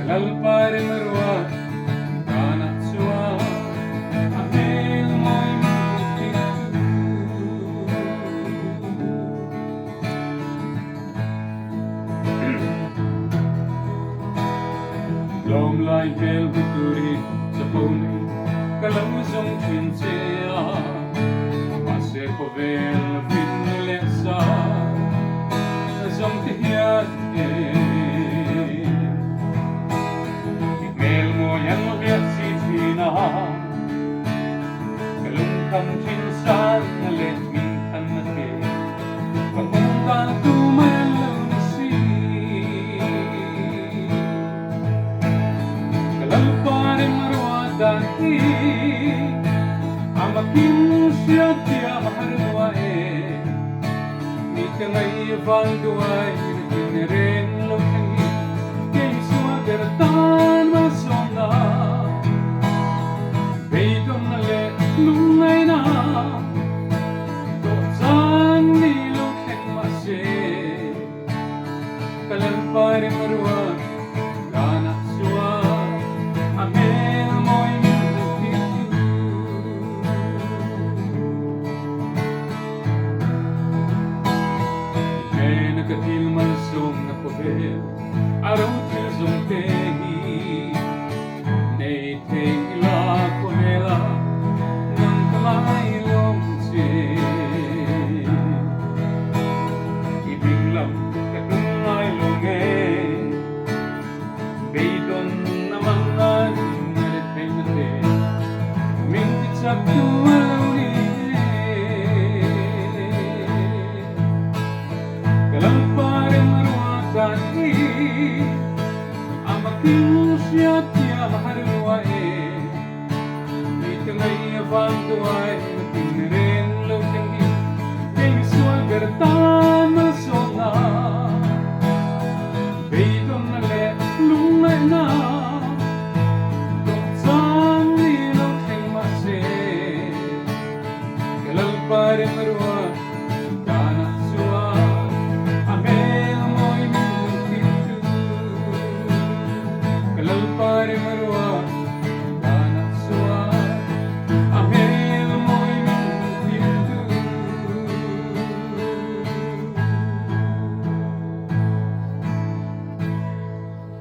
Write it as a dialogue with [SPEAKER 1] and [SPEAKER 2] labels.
[SPEAKER 1] Lalpare marwa anak sua amel moy Long lai bel buturi sa poni kalamuzong chinsea Pase po vel finlesa Zong tihiat Mel mo yang liat si Tina Kalungkang chinsan let min kan nake Pagpuntan tumalaw na si Kalalpare marwadan i Amakin siya tiya maharwae Ika ngay valduay Naginirin lokhangi Kay suagaratan masona Beidong nale lungay na Dosan ni lokheng masye Kalalpare marwa Ganak suwa Amel moy Nakatil mansong na povel Araw tilsong tehi Nei teng ila konela Nang kamay lomse Ibiglam katungay lunge Beidon namang nalit pengate Mintit sa tuwalawi Kalalpare marwadan i Amakin siya tiya maharwae Ika ngay avanduay Matinirin lokhangi Kay suagartan masona Beidon nale lungay na Dosan ni lokheng masye Kalalpare marwa Ganak suwa Amel moy minutitu Kalalpare marwa